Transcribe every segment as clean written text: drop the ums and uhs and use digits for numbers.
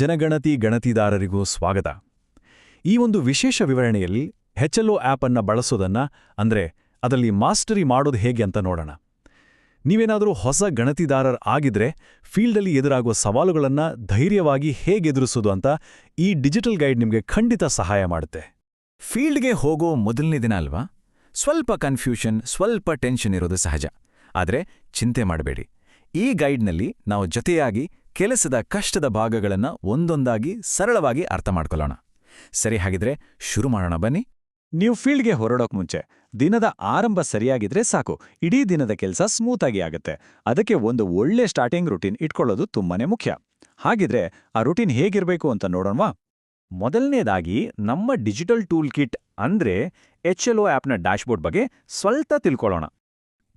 ಜನಗಣತಿ ಗಣತಿದಾರರಿಗೂ ಸ್ವಾಗತ. ಈ ಒಂದು ವಿಶೇಷ ವಿವರಣೆಯಲ್ಲಿ HLO ಆ್ಯಪ್ ಅನ್ನು ಬಳಸೋದನ್ನ ಅಂದ್ರೆ ಅದರಲ್ಲಿ ಮಾಸ್ಟರಿ ಮಾಡೋದು ಹೇಗೆ ಅಂತ ನೋಡೋಣ. ನೀವೇನಾದರೂ ಹೊಸ ಗಣತಿದಾರರ್ ಆಗಿದ್ರೆ ಫೀಲ್ಡಲ್ಲಿ ಎದುರಾಗುವ ಸವಾಲುಗಳನ್ನು ಧೈರ್ಯವಾಗಿ ಹೇಗೆ ಎದುರಿಸೋದು ಅಂತ ಈ ಡಿಜಿಟಲ್ ಗೈಡ್ ನಿಮಗೆ ಖಂಡಿತ ಸಹಾಯ ಮಾಡುತ್ತೆ. ಫೀಲ್ಡ್ಗೆ ಹೋಗೋ ಮೊದಲನೇ ದಿನ ಅಲ್ವಾ? ಸ್ವಲ್ಪ ಕನ್ಫ್ಯೂಷನ್, ಸ್ವಲ್ಪ ಟೆನ್ಷನ್ ಇರೋದು ಸಹಜ. ಆದರೆ ಚಿಂತೆ ಮಾಡಬೇಡಿ, ಈ ಗೈಡ್ನಲ್ಲಿ ನಾವು ಜೊತೆಯಾಗಿ ಕೆಲಸದ ಕಷ್ಟದ ಭಾಗಗಳನ್ನು ಒಂದೊಂದಾಗಿ ಸರಳವಾಗಿ ಅರ್ಥ ಮಾಡ್ಕೊಳ್ಳೋಣ. ಸರಿ, ಹಾಗಿದ್ರೆ ಶುರು ಮಾಡೋಣ ಬನ್ನಿ. ನೀವು ಫೀಲ್ಡ್ಗೆ ಹೊರಡೋಕ್ ಮುಂಚೆ ದಿನದ ಆರಂಭ ಸರಿಯಾಗಿದ್ರೆ ಸಾಕು, ಇಡೀ ದಿನದ ಕೆಲಸ ಸ್ಮೂತಾಗಿ ಆಗುತ್ತೆ. ಅದಕ್ಕೆ ಒಂದು ಒಳ್ಳೆ ಸ್ಟಾರ್ಟಿಂಗ್ ರುಟೀನ್ ಇಟ್ಕೊಳ್ಳೋದು ತುಂಬಾನೇ ಮುಖ್ಯ. ಹಾಗಿದ್ರೆ ಆ ರುಟೀನ್ ಹೇಗಿರಬೇಕು ಅಂತ ನೋಡೋಣವಾ? ಮೊದಲನೇದಾಗಿ ನಮ್ಮ ಡಿಜಿಟಲ್ ಟೂಲ್ ಕಿಟ್ ಅಂದ್ರೆ HLO ಆ್ಯಪ್ನ ಡ್ಯಾಶ್ಬೋರ್ಡ್ ಬಗ್ಗೆ ಸ್ವಲ್ಪ ತಿಳ್ಕೊಳ್ಳೋಣ.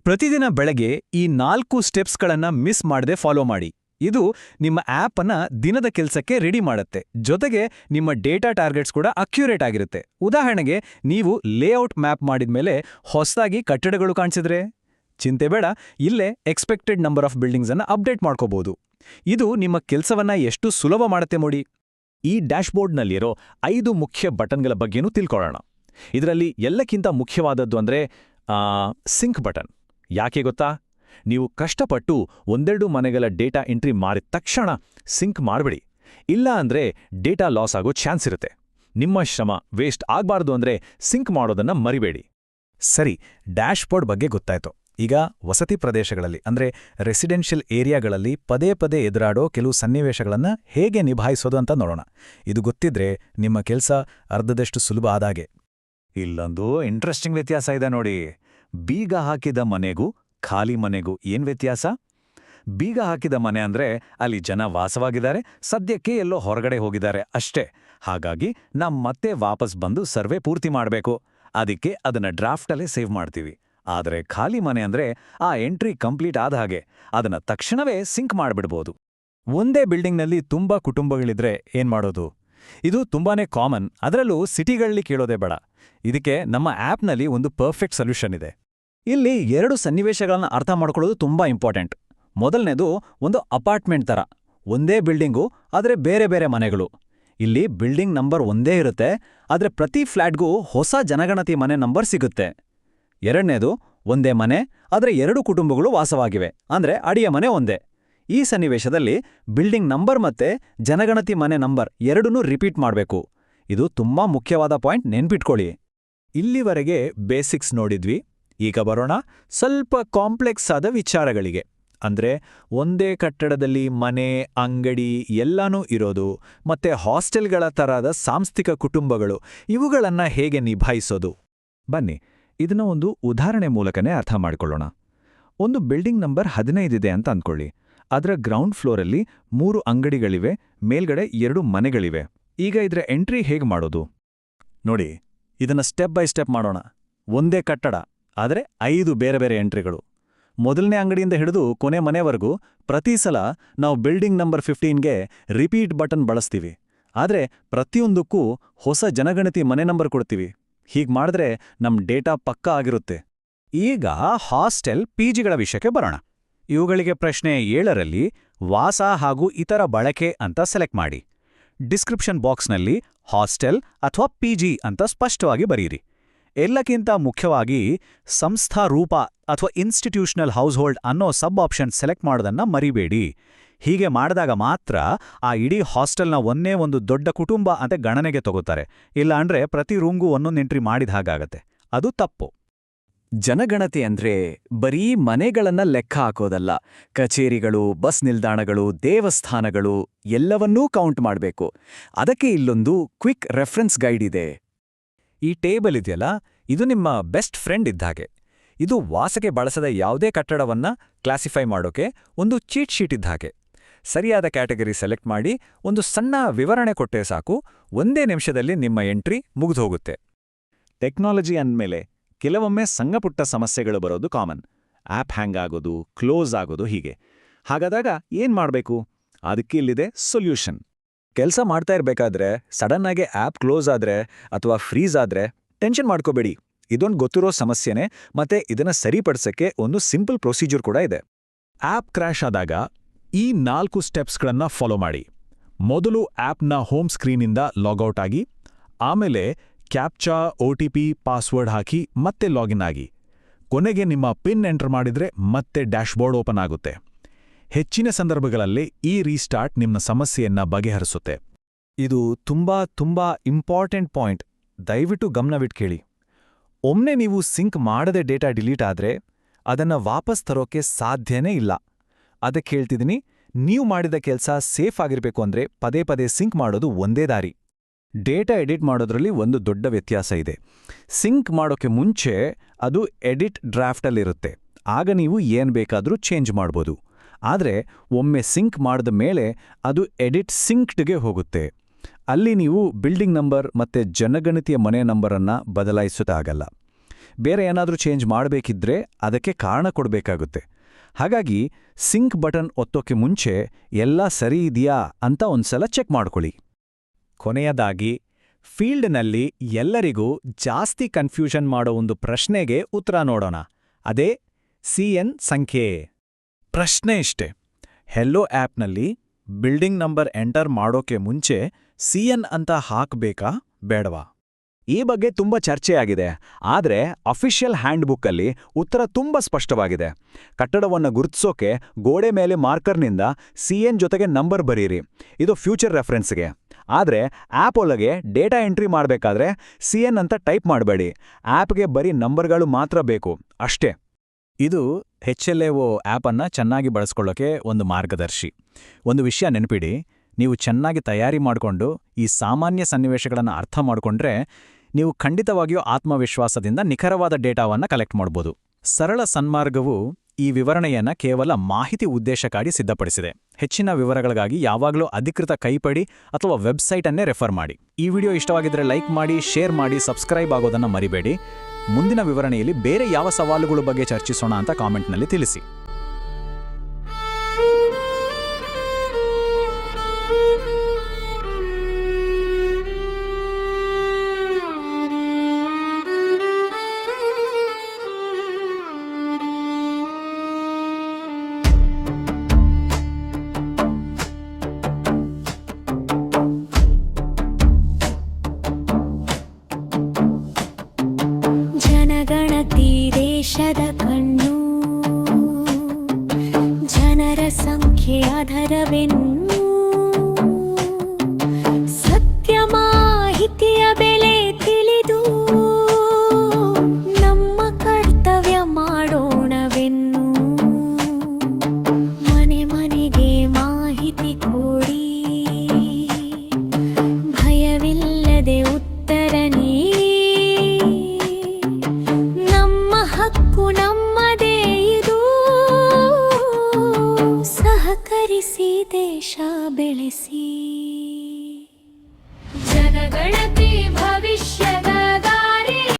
ಪ್ರತಿದಿನ ಬೆಳಗ್ಗೆ ಈ 4 ಸ್ಟೆಪ್ಸ್ಗಳನ್ನು ಮಿಸ್ ಮಾಡದೆ ಫಾಲೋ ಮಾಡಿ. ಇದು ನಿಮ್ಮ ಆ್ಯಪ್ ಅನ್ನ ದಿನದ ಕೆಲಸಕ್ಕೆ ರೆಡಿ ಮಾಡುತ್ತೆ. ಜೊತೆಗೆ ನಿಮ್ಮ ಡೇಟಾ ಟಾರ್ಗೆಟ್ಸ್ ಕೂಡ ಅಕ್ಯುರೇಟ್ ಆಗಿರುತ್ತೆ. ಉದಾಹರಣೆಗೆ, ನೀವು ಲೇಔಟ್ ಮ್ಯಾಪ್ ಮಾಡಿದ್ಮೇಲೆ ಹೊಸದಾಗಿ ಕಟ್ಟಡಗಳು ಕಾಣಿಸಿದ್ರೆ ಚಿಂತೆ ಬೇಡ, ಇಲ್ಲೇ ಎಕ್ಸ್ಪೆಕ್ಟೆಡ್ ನಂಬರ್ ಆಫ್ ಬಿಲ್ಡಿಂಗ್ಸ್ ಅನ್ನ ಅಪ್ಡೇಟ್ ಮಾಡ್ಕೋಬಹುದು. ಇದು ನಿಮ್ಮ ಕೆಲಸವನ್ನ ಎಷ್ಟು ಸುಲಭ ಮಾಡುತ್ತೆ ನೋಡಿ. ಈ ಡ್ಯಾಶ್ಬೋರ್ಡ್ನಲ್ಲಿರೋ 5 ಮುಖ್ಯ ಬಟನ್ಗಳ ಬಗ್ಗೆನೂ ತಿಳ್ಕೊಳ್ಳೋಣ. ಇದರಲ್ಲಿ ಎಲ್ಲಕ್ಕಿಂತ ಮುಖ್ಯವಾದದ್ದು ಅಂದ್ರೆ ಸಿಂಕ್ ಬಟನ್. ಯಾಕೆ ಗೊತ್ತಾ? ನೀವು ಕಷ್ಟಪಟ್ಟು ಒಂದೆರಡು ಮನೆಗಳ ಡೇಟಾ ಎಂಟ್ರಿ ಮಾಡಿದ ತಕ್ಷಣ ಸಿಂಕ್ ಮಾಡಬೇಡಿ. ಇಲ್ಲ ಅಂದ್ರೆ ಡೇಟಾ ಲಾಸ್ ಆಗೋ ಚಾನ್ಸ್ ಇರುತ್ತೆ. ನಿಮ್ಮ ಶ್ರಮ ವೇಸ್ಟ್ ಆಗಬಾರ್ದು ಅಂದ್ರೆ ಸಿಂಕ್ ಮಾಡೋದನ್ನ ಮರಿಬೇಡಿ. ಸರಿ, ಡ್ಯಾಶ್ಬೋರ್ಡ್ ಬಗ್ಗೆ ಗೊತ್ತಾಯ್ತು. ಈಗ ವಸತಿ ಪ್ರದೇಶಗಳಲ್ಲಿ ಅಂದ್ರೆ ರೆಸಿಡೆನ್ಷಿಯಲ್ ಏರಿಯಾಗಳಲ್ಲಿ ಪದೇ ಪದೇ ಎದುರಾಡೋ ಕೆಲವು ಸನ್ನಿವೇಶಗಳನ್ನು ಹೇಗೆ ನಿಭಾಯಿಸೋದು ಅಂತ ನೋಡೋಣ. ಇದು ಗೊತ್ತಿದ್ರೆ ನಿಮ್ಮ ಕೆಲಸ ಅರ್ಧದಷ್ಟು ಸುಲಭ ಆದಾಗೆ. ಇಲ್ಲೊಂದು ಇಂಟ್ರೆಸ್ಟಿಂಗ್ ವ್ಯತ್ಯಾಸ ಇದೆ ನೋಡಿ. ಬೀಗ ಹಾಕಿದ ಮನೆಗೂ ಖಾಲಿ ಮನೆಗೂ ಏನ್ ವ್ಯತ್ಯಾಸ? ಬೀಗ ಹಾಕಿದ ಮನೆ ಅಂದ್ರೆ ಅಲ್ಲಿ ಜನ ವಾಸವಾಗಿದ್ದಾರೆ, ಸದ್ಯಕ್ಕೆ ಎಲ್ಲೋ ಹೊರಗಡೆ ಹೋಗಿದ್ದಾರೆ ಅಷ್ಟೇ. ಹಾಗಾಗಿ ಮತ್ತೆ ವಾಪಸ್ ಬಂದು ಸರ್ವೆ ಪೂರ್ತಿ ಮಾಡಬೇಕು. ಅದಕ್ಕೆ ಅದನ್ನ ಡ್ರಾಫ್ಟಲ್ಲೇ ಸೇವ್ ಮಾಡ್ತೀವಿ. ಆದರೆ ಖಾಲಿ ಮನೆ ಅಂದ್ರೆ ಆ ಎಂಟ್ರಿ ಕಂಪ್ಲೀಟ್ ಆದ ಹಾಗೆ, ಅದನ್ನ ತಕ್ಷಣವೇ ಸಿಂಕ್ ಮಾಡಿಬಿಡ್ಬೋದು. ಒಂದೇ ಬಿಲ್ಡಿಂಗ್ನಲ್ಲಿ ತುಂಬಾ ಕುಟುಂಬಗಳಿದ್ರೆ ಏನ್ ಮಾಡೋದು? ಇದು ತುಂಬಾನೇ ಕಾಮನ್, ಅದರಲ್ಲೂ ಸಿಟಿಗಳಲ್ಲಿ ಕೇಳೋದೇ ಬೇಡ. ಇದಕ್ಕೆ ನಮ್ಮ ಆ್ಯಪ್ನಲ್ಲಿ ಒಂದು ಪರ್ಫೆಕ್ಟ್ ಸೊಲ್ಯೂಷನ್ ಇದೆ. ಇಲ್ಲಿ 2 ಸನ್ನಿವೇಶಗಳನ್ನ ಅರ್ಥ ಮಾಡ್ಕೊಳ್ಳೋದು ತುಂಬಾ ಇಂಪಾರ್ಟೆಂಟ್. ಮೊದಲನೇದು ಒಂದು ಅಪಾರ್ಟ್ಮೆಂಟ್ ಥರ, ಒಂದೇ ಬಿಲ್ಡಿಂಗು ಆದರೆ ಬೇರೆ ಬೇರೆ ಮನೆಗಳು. ಇಲ್ಲಿ ಬಿಲ್ಡಿಂಗ್ ನಂಬರ್ ಒಂದೇ ಇರುತ್ತೆ, ಆದರೆ ಪ್ರತಿ ಫ್ಲ್ಯಾಟ್ಗೂ ಹೊಸ ಜನಗಣತಿ ಮನೆ ನಂಬರ್ ಸಿಗುತ್ತೆ. ಎರಡನೇದು ಒಂದೇ ಮನೆ, ಆದರೆ 2 ಕುಟುಂಬಗಳು ವಾಸವಾಗಿವೆ, ಅಂದ್ರೆ ಅಡಿಯ ಮನೆ ಒಂದೇ. ಈ ಸನ್ನಿವೇಶದಲ್ಲಿ ಬಿಲ್ಡಿಂಗ್ ನಂಬರ್ ಮತ್ತೆ ಜನಗಣತಿ ಮನೆ ನಂಬರ್ ಎರಡನ್ನೂ ರಿಪೀಟ್ ಮಾಡಬೇಕು. ಇದು ತುಂಬಾ ಮುಖ್ಯವಾದ ಪಾಯಿಂಟ್, ನೆನ್ಪಿಟ್ಕೊಳ್ಳಿ. ಇಲ್ಲಿವರೆಗೆ ಬೇಸಿಕ್ಸ್ ನೋಡಿದ್ವಿ. ಈಗ ಬರೋಣ ಸ್ವಲ್ಪ ಕಾಂಪ್ಲೆಕ್ಸ್ ಆದ ವಿಚಾರಗಳಿಗೆ. ಅಂದ್ರೆ ಒಂದೇ ಕಟ್ಟಡದಲ್ಲಿ ಮನೆ, ಅಂಗಡಿ ಎಲ್ಲಾನೂ ಇರೋದು, ಮತ್ತೆ ಹಾಸ್ಟೆಲ್ಗಳ ತರಹದ ಸಾಂಸ್ಥಿಕ ಕುಟುಂಬಗಳು, ಇವುಗಳನ್ನ ಹೇಗೆ ನಿಭಾಯಿಸೋದು? ಬನ್ನಿ, ಇದನ್ನ ಒಂದು ಉದಾಹರಣೆ ಮೂಲಕನೇ ಅರ್ಥ ಮಾಡ್ಕೊಳ್ಳೋಣ. ಒಂದು ಬಿಲ್ಡಿಂಗ್ ನಂಬರ್ 15 ಇದೆ ಅಂತ ಅಂದ್ಕೊಳ್ಳಿ. ಅದರ ಗ್ರೌಂಡ್ ಫ್ಲೋರಲ್ಲಿ 3 ಅಂಗಡಿಗಳಿವೆ, ಮೇಲ್ಗಡೆ 2 ಮನೆಗಳಿವೆ. ಈಗ ಇದರ ಎಂಟ್ರಿ ಹೇಗೆ ಮಾಡೋದು ನೋಡಿ. ಇದನ್ನ ಸ್ಟೆಪ್ ಬೈ ಸ್ಟೆಪ್ ಮಾಡೋಣ. ಒಂದೇ ಕಟ್ಟಡ, ಆದರೆ 5 ಬೇರೆ ಬೇರೆ ಎಂಟ್ರಿಗಳು. ಮೊದಲನೇ ಅಂಗಡಿಯಿಂದ ಹಿಡಿದು ಕೊನೆ ಮನೆವರೆಗೂ ಪ್ರತಿ ಸಲ ನಾವು ಬಿಲ್ಡಿಂಗ್ ನಂಬರ್ 15ಗೆ ರಿಪೀಟ್ ಬಟನ್ ಬಳಸ್ತೀವಿ. ಆದರೆ ಪ್ರತಿಯೊಂದಕ್ಕೂ ಹೊಸ ಜನಗಣತಿ ಮನೆ ನಂಬರ್ ಕೊಡ್ತೀವಿ. ಹೀಗೆ ಮಾಡಿದ್ರೆ ನಮ್ಮ ಡೇಟಾ ಪಕ್ಕಾ ಆಗಿರುತ್ತೆ. ಈಗ ಹಾಸ್ಟೆಲ್, ಪಿಜಿಗಳ ವಿಷಯಕ್ಕೆ ಬರೋಣ. ಇವುಗಳಿಗೆ ಪ್ರಶ್ನೆ 7ರಲ್ಲಿ ವಾಸ ಹಾಗೂ ಇತರ ಬಳಕೆ ಅಂತ ಸೆಲೆಕ್ಟ್ ಮಾಡಿ. ಡಿಸ್ಕ್ರಿಪ್ಷನ್ ಬಾಕ್ಸ್ನಲ್ಲಿ ಹಾಸ್ಟೆಲ್ ಅಥವಾ ಪಿಜಿ ಅಂತ ಸ್ಪಷ್ಟವಾಗಿ ಬರೀರಿ. ಎಲ್ಲಕ್ಕಿಂತ ಮುಖ್ಯವಾಗಿ ಸಂಸ್ಥಾ ರೂಪ ಅಥವಾ ಇನ್ಸ್ಟಿಟ್ಯೂಷನಲ್ ಹೌಸ್ಹೋಲ್ಡ್ ಅನ್ನೋ ಸಬ್ ಆಪ್ಷನ್ ಸೆಲೆಕ್ಟ್ ಮಾಡೋದನ್ನ ಮರಿಬೇಡಿ. ಹೀಗೆ ಮಾಡಿದಾಗ ಮಾತ್ರ ಆ ಇಡೀ ಹಾಸ್ಟೆಲ್ನ ಒಂದೇ ಒಂದು ದೊಡ್ಡ ಕುಟುಂಬ ಅಂತ ಗಣನೆಗೆ ತಗೋತಾರೆ. ಇಲ್ಲ ಅಂದ್ರೆ ಪ್ರತಿ ರೂಮ್ಗೂ ಒಂದೊಂದು ಎಂಟ್ರಿ ಮಾಡಿದ ಹಾಗಾಗತ್ತೆ. ಅದು ತಪ್ಪು. ಜನಗಣತಿ ಅಂದ್ರೆ ಬರೀ ಮನೆಗಳನ್ನ ಲೆಕ್ಕ ಹಾಕೋದಲ್ಲ. ಕಚೇರಿಗಳು, ಬಸ್ ನಿಲ್ದಾಣಗಳು, ದೇವಸ್ಥಾನಗಳು ಎಲ್ಲವನ್ನೂ ಕೌಂಟ್ ಮಾಡಬೇಕು. ಅದಕ್ಕೆ ಇಲ್ಲೊಂದು ಕ್ವಿಕ್ ರೆಫರೆನ್ಸ್ ಗೈಡ್ ಇದೆ. ಈ ಟೇಬಲ್ ಇದೆಯಲ್ಲ, ಇದು ನಿಮ್ಮ ಬೆಸ್ಟ್ ಫ್ರೆಂಡ್ ಇದ್ದಾಗೆ. ಇದು ವಾಸಕ್ಕೆ ಬಳಸದ ಯಾವುದೇ ಕಟ್ಟಡವನ್ನ ಕ್ಲಾಸಿಫೈ ಮಾಡೋಕೆ ಒಂದು ಚೀಟ್ ಶೀಟ್ ಇದ್ದಾಗೆ. ಸರಿಯಾದ ಕ್ಯಾಟಗರಿ ಸೆಲೆಕ್ಟ್ ಮಾಡಿ ಒಂದು ಸಣ್ಣ ವಿವರಣೆ ಕೊಟ್ಟೆ ಸಾಕು, ಒಂದೇ ನಿಮಿಷದಲ್ಲಿ ನಿಮ್ಮ ಎಂಟ್ರಿ ಮುಗಿದೋಗುತ್ತೆ. ಟೆಕ್ನಾಲಜಿ ಅಂದ್ಮೇಲೆ ಕೆಲವೊಮ್ಮೆ ಸಣ್ಣಪುಟ್ಟ ಸಮಸ್ಯೆಗಳು ಬರೋದು ಕಾಮನ್. ಆ್ಯಪ್ ಹ್ಯಾಂಗ್ ಆಗೋದು, ಕ್ಲೋಸ್ ಆಗೋದು, ಹೀಗೆ. ಹಾಗಾದಾಗ ಏನ್ ಮಾಡಬೇಕು? ಅದಕ್ಕೆ ಇಲ್ಲಿದೆ ಸೊಲ್ಯೂಷನ್. ಕೆಲಸ ಮಾಡ್ತಾ ಇರಬೇಕಾದ್ರೆ ಸಡನ್ ಆಗಿ ಆ್ಯಪ್ ಕ್ಲೋಸ್ ಆದ್ರೆ ಅಥವಾ ಫ್ರೀಸ್ ಆದ್ರೆ ಟೆನ್ಷನ್ ಮಾಡ್ಕೋಬೇಡಿ. ಇದೊಂದು ಗೊತ್ತಿರೋ ಸಮಸ್ಯೆನೇ, ಮತ್ತೆ ಇದನ್ನ ಸರಿಪಡಿಸಕ್ಕೆ ಒಂದು ಸಿಂಪಲ್ ಪ್ರೊಸೀಜರ್ ಕೂಡ ಇದೆ. ಆ್ಯಪ್ ಕ್ರ್ಯಾಶ್ ಆದಾಗ ಈ 4 ಸ್ಟೆಪ್ಸ್ಗಳನ್ನ ಫಾಲೋ ಮಾಡಿ. ಮೊದಲು ಆಪ್ನ ಹೋಮ್ ಸ್ಕ್ರೀನಿಂದ ಲಾಗೌಟ್ ಆಗಿ, ಆಮೇಲೆ ಕ್ಯಾಪ್ಚಾ, OTP, ಪಾಸ್ವರ್ಡ್ ಹಾಕಿ ಮತ್ತೆ ಲಾಗಿನ್ ಆಗಿ, ಕೊನೆಗೆ ನಿಮ್ಮ ಪಿನ್ ಎಂಟರ್ ಮಾಡಿದ್ರೆ ಮತ್ತೆ ಡ್ಯಾಶ್ಬೋರ್ಡ್ ಓಪನ್ ಆಗುತ್ತೆ. ಹೆಚ್ಚಿನ ಸಂದರ್ಭಗಳಲ್ಲಿ ಈ ರೀಸ್ಟಾರ್ಟ್ ನಿಮ್ಮ ಸಮಸ್ಯೆಯನ್ನ ಬಗೆಹರಿಸುತ್ತೆ. ಇದು ತುಂಬಾ ಇಂಪಾರ್ಟೆಂಟ್ ಪಾಯಿಂಟ್. ದಯವಿಟ್ಟು ಗಮನವಿಟ್ಟು ಕೇಳಿ. ಒಮ್ಮೆ ನೀವು ಸಿಂಕ್ ಮಾಡದೆ ಡೇಟಾ ಡಿಲೀಟ್ ಆದ್ರೆ ಅದನ್ನ ವಾಪಸ್ ತರೋಕೆ ಸಾಧ್ಯನೇ ಇಲ್ಲ. ಅದಕ್ಕೆ ಹೇಳ್ತಿದ್ದೀನಿ, ನೀವು ಮಾಡಿದ ಕೆಲಸ ಸೇಫ್ ಆಗಿರ್ಬೇಕು ಅಂದ್ರೆ ಪದೇ ಪದೇ ಸಿಂಕ್ ಮಾಡೋದು ಒಂದೇ ದಾರಿ. ಡೇಟಾ ಎಡಿಟ್ ಮಾಡೋದ್ರಲ್ಲಿ ಒಂದು ದೊಡ್ಡ ವ್ಯತ್ಯಾಸ ಇದೆ. ಸಿಂಕ್ ಮಾಡೋಕೆ ಮುಂಚೆ ಅದು ಎಡಿಟ್ ಡ್ರಾಫ್ಟಲ್ಲಿರುತ್ತೆ. ಆಗ ನೀವು ಏನ್ ಬೇಕಾದ್ರೂ ಚೇಂಜ್ ಮಾಡ್ಬೋದು. ಆದರೆ ಒಮ್ಮೆ ಸಿಂಕ್ ಮಾಡಿದ ಮೇಲೆ ಅದು ಎಡಿಟ್ ಸಿಂಕ್ಡ್ಗೆ ಹೋಗುತ್ತೆ. ಅಲ್ಲಿ ನೀವು ಬಿಲ್ಡಿಂಗ್ ನಂಬರ್ ಮತ್ತೆ ಜನಗಣತಿಯ ಮನೆ ನಂಬರನ್ನ ಬದಲಾಯಿಸೋದಾಗಲ್ಲ. ಬೇರೆ ಏನಾದರೂ ಚೇಂಜ್ ಮಾಡಬೇಕಿದ್ರೆ ಅದಕ್ಕೆ ಕಾರಣ ಕೊಡಬೇಕಾಗುತ್ತೆ. ಹಾಗಾಗಿ ಸಿಂಕ್ ಬಟನ್ ಒತ್ತೋಕೆ ಮುಂಚೆ ಎಲ್ಲ ಸರಿ ಇದೆಯಾ ಅಂತ ಒಂದ್ಸಲ ಚೆಕ್ ಮಾಡ್ಕೊಳ್ಳಿ. ಕೊನೆಯದಾಗಿ, ಫೀಲ್ಡ್ನಲ್ಲಿ ಎಲ್ಲರಿಗೂ ಜಾಸ್ತಿ ಕನ್ಫ್ಯೂಷನ್ ಮಾಡೋ ಒಂದು ಪ್ರಶ್ನೆಗೆ ಉತ್ತರ ನೋಡೋಣ. ಅದೇ CN ಸಂಖ್ಯೆ. ಪ್ರಶ್ನೆ ಇಷ್ಟೇ: ಹೆಲ್ಲೋ ಆ್ಯಪ್ನಲ್ಲಿ ಬಿಲ್ಡಿಂಗ್ ನಂಬರ್ ಎಂಟರ್ ಮಾಡೋಕೆ ಮುಂಚೆ CN ಅಂತ ಹಾಕ್ಬೇಕಾ ಬೇಡವಾ? ಈ ಬಗ್ಗೆ ತುಂಬ ಚರ್ಚೆಯಾಗಿದೆ. ಆದರೆ ಅಫಿಷಿಯಲ್ ಹ್ಯಾಂಡ್ಬುಕ್ಕಲ್ಲಿ ಉತ್ತರ ತುಂಬ ಸ್ಪಷ್ಟವಾಗಿದೆ. ಕಟ್ಟಡವನ್ನು ಗುರುತಿಸೋಕೆ ಗೋಡೆ ಮೇಲೆ ಮಾರ್ಕರ್ನಿಂದ CN ಜೊತೆಗೆ ನಂಬರ್ ಬರೀರಿ. ಇದು ಫ್ಯೂಚರ್ ರೆಫರೆನ್ಸ್ಗೆ. ಆದರೆ ಆ್ಯಪ್ ಒಳಗೆ ಡೇಟಾ ಎಂಟ್ರಿ ಮಾಡಬೇಕಾದ್ರೆ CN ಅಂತ ಟೈಪ್ ಮಾಡಬೇಡಿ. ಆ್ಯಪ್ಗೆ ಬರೀ ನಂಬರ್ಗಳು ಮಾತ್ರ ಬೇಕು, ಅಷ್ಟೇ. ಇದು HLAO ಆ್ಯಪನ್ನು ಚೆನ್ನಾಗಿ ಬಳಸ್ಕೊಳ್ಳೋಕೆ ಒಂದು ಮಾರ್ಗದರ್ಶಿ. ಒಂದು ವಿಷಯ ನೆನಪಿಡಿ, ನೀವು ಚೆನ್ನಾಗಿ ತಯಾರಿ ಮಾಡಿಕೊಂಡು ಈ ಸಾಮಾನ್ಯ ಸನ್ನಿವೇಶಗಳನ್ನು ಅರ್ಥ ಮಾಡಿಕೊಂಡ್ರೆ ನೀವು ಖಂಡಿತವಾಗಿಯೂ ಆತ್ಮವಿಶ್ವಾಸದಿಂದ ನಿಖರವಾದ ಡೇಟಾವನ್ನು ಕಲೆಕ್ಟ್ ಮಾಡ್ಬೋದು. ಸರಳ ಸನ್ಮಾರ್ಗವು ಈ ವಿವರಣೆಯನ್ನು ಕೇವಲ ಮಾಹಿತಿ ಉದ್ದೇಶಕ್ಕಾಗಿ ಸಿದ್ಧಪಡಿಸಿದೆ. ಹೆಚ್ಚಿನ ವಿವರಗಳಿಗಾಗಿ ಯಾವಾಗಲೂ ಅಧಿಕೃತ ಕೈಪಡಿ ಅಥವಾ ವೆಬ್ಸೈಟನ್ನೇ ರೆಫರ್ ಮಾಡಿ. ಈ ವಿಡಿಯೋ ಇಷ್ಟವಾಗಿದ್ದರೆ ಲೈಕ್ ಮಾಡಿ, ಶೇರ್ ಮಾಡಿ, ಸಬ್ಸ್ಕ್ರೈಬ್ ಆಗೋದನ್ನು ಮರಿಬೇಡಿ. ಮುಂದಿನ ವಿವರಣೆಯಲ್ಲಿ ಬೇರೆ ಯಾವ ಸವಾಲುಗಳ ಬಗ್ಗೆ ಚರ್ಚಿಸೋಣ ಅಂತ ಕಾಮೆಂಟ್ನಲ್ಲಿ ತಿಳಿಸಿ. ಜನಗಣತಿ ದೇಶದ ಕಣ್ಣು, ಜನರ ಸಂಖ್ಯೆ ಆಧಾರವೆನ್ನು, ಸತ್ಯ ಮಾಹಿತಿಯ ಬೆಲೆ ತಿಳಿದು ನಮ್ಮ ಕರ್ತವ್ಯ ಮಾಡೋಣವೆನ್ನು. ಮನೆ ಮನೆಗೆ ಮಾಹಿತಿ ಕೊಡಿ, ಭಯವಿಲ್ಲದೆ ಉತ್ತರ ನೀಡಿ. ಹಕ್ಕು ನಮ್ಮದೇ ಇದು, ಸಹಕರಿಸಿ ದೇಶ ಬೆಳೆಸಿ. ಜನಗಣತಿ ಭವಿಷ್ಯ